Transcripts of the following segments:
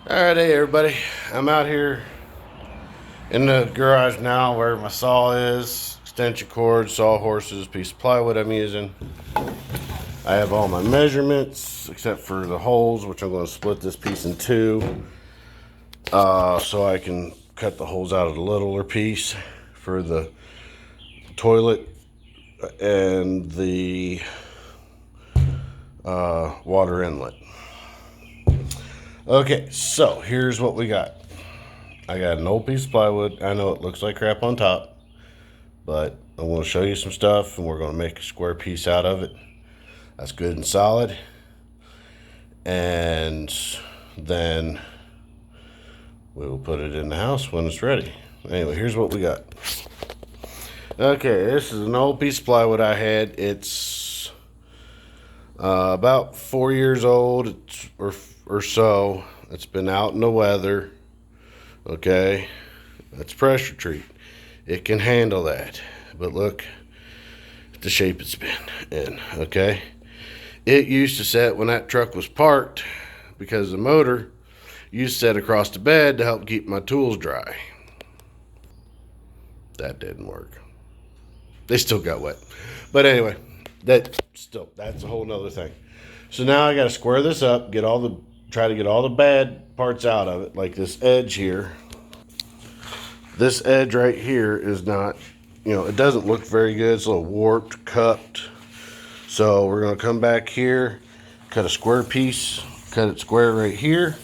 Alright, hey everybody. I'm out here in the garage now where my saw is, extension cord, sawhorses, piece of plywood I'm using. I have all my measurements except for the holes, which I'm going to split this piece in two so I can cut the holes out of the littler piece for the toilet and the water inlet. Okay, so here's what we got. I got an old piece of plywood. I know it looks like crap on top, but I'm going to show you some stuff and we're going to make a square piece out of it. That's good and solid. And then we will put it in the house when it's ready. Anyway, here's what we got. Okay, this is an old piece of plywood I had. It's about 4 years old or so. It's been out in the weather. Okay, that's pressure treat. It can handle that. But look at the shape it's been in. Okay, it used to set when that truck was parked because the motor used to set across the bed to help keep my tools dry. That didn't work. They still got wet. But anyway, that's a whole nother thing. So now I got to square this up, try to get all the bad parts out of it, like this edge here. This edge right here is not, it doesn't look very good. It's a little warped, cupped. So we're going to come back here, cut a square piece, cut it square right here.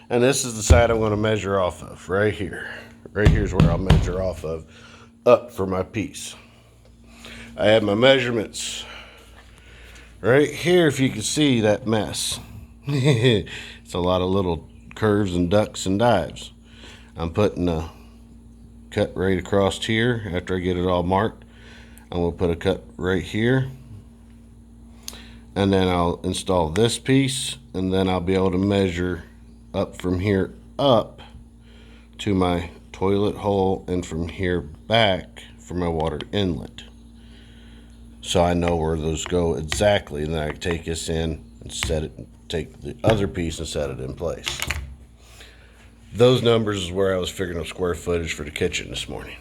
And this is the side I'm going to measure off of, right here. Right here is where I'll measure off of, up for my piece. I have my measurements right here, if you can see that mess. It's a lot of little curves and ducks and dives. I'm putting a cut right across here. After I get it all marked, I'm going to put a cut right here. And then I'll install this piece, and then I'll be able to measure up from here up to my toilet hole and from here back for my water inlet. So I know where those go exactly, and then I can take this in and take the other piece and set it in place. Those numbers is where I was figuring out square footage for the kitchen this morning.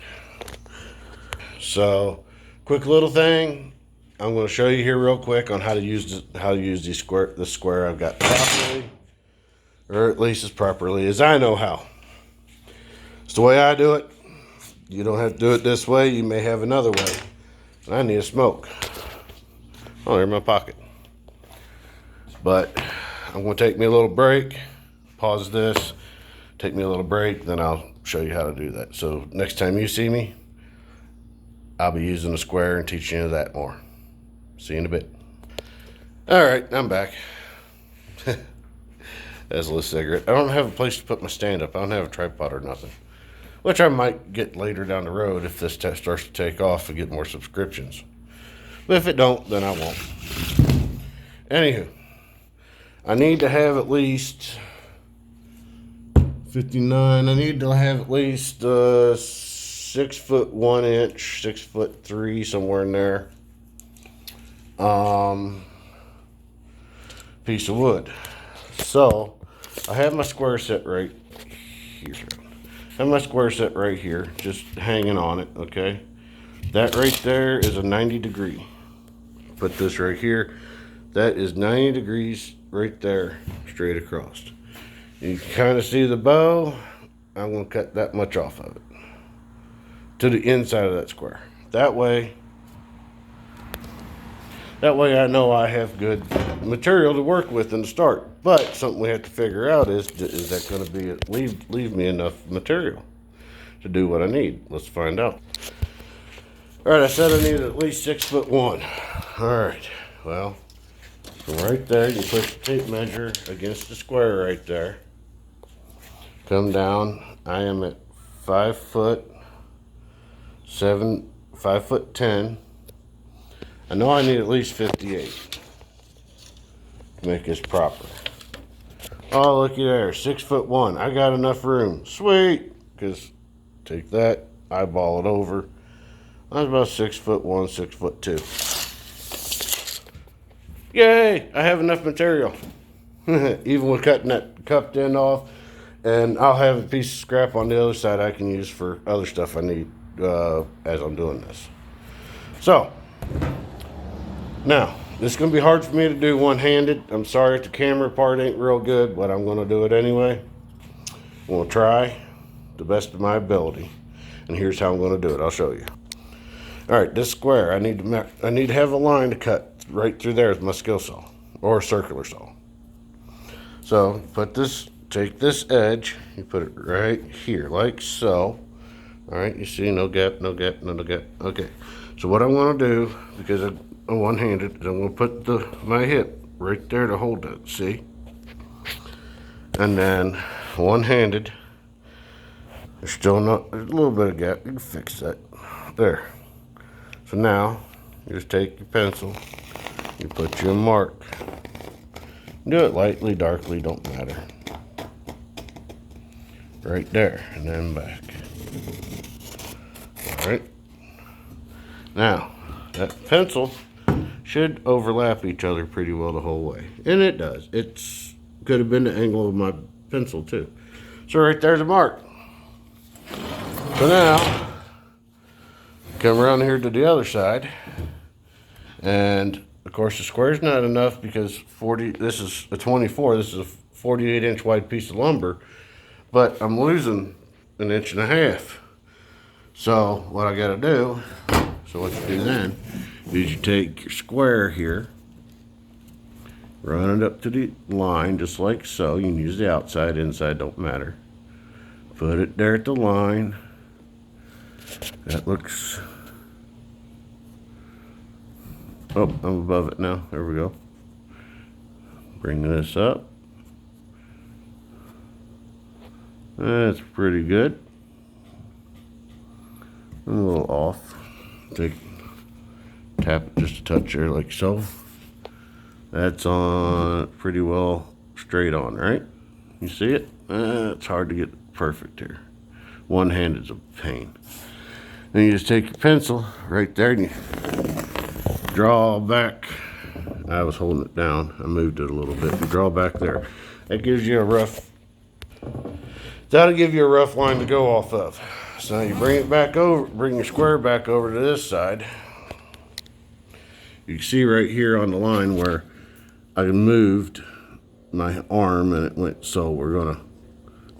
So, quick little thing. I'm going to show you here real quick on how to use this square I've got properly, or at least as properly as I know how. It's the way I do it. You don't have to do it this way. You may have another way. And I need a smoke. Oh, they're in my pocket. But I'm going to take me a little break. Pause this. Take me a little break. Then I'll show you how to do that. So next time you see me, I'll be using a square and teaching you that more. See you in a bit. All right, I'm back. That's a little cigarette. I don't have a place to put my stand up. I don't have a tripod or nothing. Which I might get later down the road if this test starts to take off and get more subscriptions. But if it don't, then I won't. Anywho, I need to have at least 59. I need to have at least 6 foot 1 inch, 6'3", somewhere in there. Piece of wood. So I have my square set right here. I have my square set right here, just hanging on it, okay? That right there is a 90 degree. Put this right here. That is 90 degrees right there, straight across. You can kind of see the bow. I'm going to cut that much off of it to the inside of that square. That way I know I have good material to work with in the start. But something we have to figure out is that going to be leave me enough material to do what I need? Let's find out. All right, I said I needed at least 6'1". All right, well, from right there, you put the tape measure against the square right there. Come down. I am at 5'7", 5'10". I know I need at least 58 to make this proper. Oh, looky there, 6'1". I got enough room. Sweet. Because take that, eyeball it over. I was about 6'1", 6'2". Yay! I have enough material. Even with cutting that cupped end off And I'll have a piece of scrap on the other side I can use for other stuff I need as I'm doing this. So, now, this is going to be hard for me to do one-handed. I'm sorry if the camera part ain't real good, but I'm going to do it anyway. I'm going to try the best of my ability. And here's how I'm going to do it. I'll show you. All right, this square, I need to have a line to cut right through there with my skill saw or circular saw. So, take this edge, you put it right here, like so. All right, you see, no gap, no gap, no gap. Okay, so what I'm going to do, because I'm one-handed, is I'm going to put my hip right there to hold it, see? And then one-handed, there's a little bit of gap. You can fix that. There. So now, you just take your pencil, you put your mark. Do it lightly, darkly, don't matter. Right there, and then back. All right. Now, that pencil should overlap each other pretty well the whole way. And it does. It's could have been the angle of my pencil too. So right there's a mark. So now, come around here to the other side. And of course the square's not enough because this is a 24, this is a 48-inch wide piece of lumber. But I'm losing 1.5 inches. So what I gotta do, what you do then, is you take your square here, run it up to the line just like so. You can use the outside, inside, don't matter. Put it there at the line. That looks, oh, I'm above it now, there we go. Bring this up. That's pretty good. A little off. Tap it just a touch there like so. That's on pretty well straight on, right? You see it? It's hard to get perfect here. One hand is a pain. Then you just take your pencil right there and you draw back. I was holding it down. I moved it a little bit. You draw back there. That gives you a rough, that'll give you a rough line to go off of. So now you bring it back over, bring your square back over to this side. You can see right here on the line where I moved my arm and it went, so we're gonna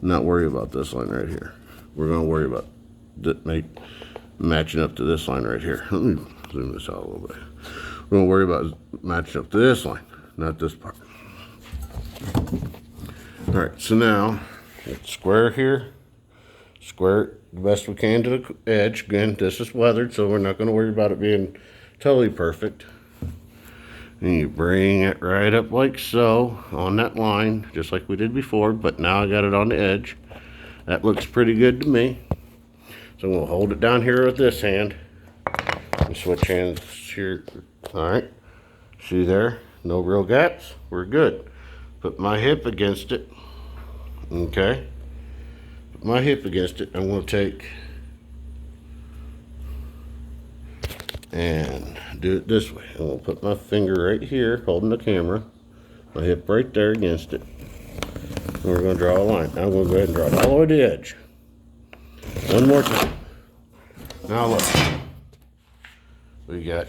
not worry about this line right here. We're gonna worry about matching up to this line right here. Let me zoom this out a little bit. We're gonna worry about matching up to this line, not this part. All right, so now it's square here, square it the best we can to the edge. Again, this is weathered, so we're not gonna worry about it being totally perfect. And you bring it right up like so on that line, just like we did before, but now I got it on the edge. That looks pretty good to me. So I'm gonna hold it down here with this hand. And switch hands here. All right, see there? No real gaps, we're good. Put my hip against it, okay? Put my hip against it, I'm gonna take and do it this way. I'm gonna put my finger right here, holding the camera, my hip right there against it. And we're gonna draw a line. Now I'm gonna go ahead and draw it all the way to the edge. One more time. Now look, we got,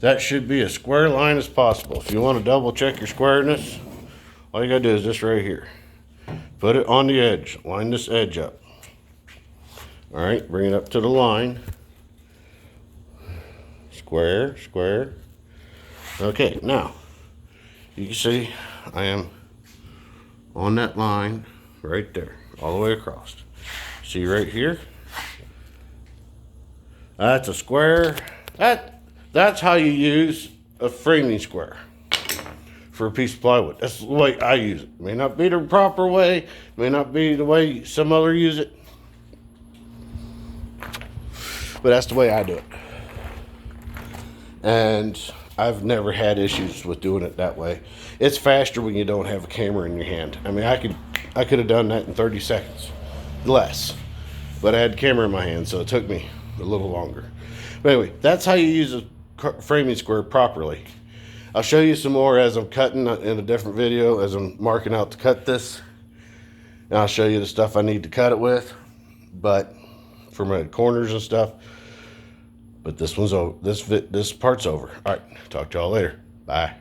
that should be as square line as possible. If you want to double check your squareness, all you gotta do is this right here. Put it on the edge, line this edge up. All right, bring it up to the line. Square, square. Okay, now, you can see I am on that line right there, all the way across. See right here? That's a square. That's how you use a framing square for a piece of plywood. That's the way I use it. May not be the proper way, may not be the way some other use it, but that's the way I do it. And I've never had issues with doing it that way. It's faster when you don't have a camera in your hand. I mean, I could have done that in 30 seconds, less. But I had a camera in my hand, so it took me a little longer. But anyway, that's how you use a framing square properly. I'll show you some more as I'm cutting in a different video, as I'm marking out to cut this. And I'll show you the stuff I need to cut it with, but for my corners and stuff. But this one's over. This part's over. All right, talk to y'all later. Bye.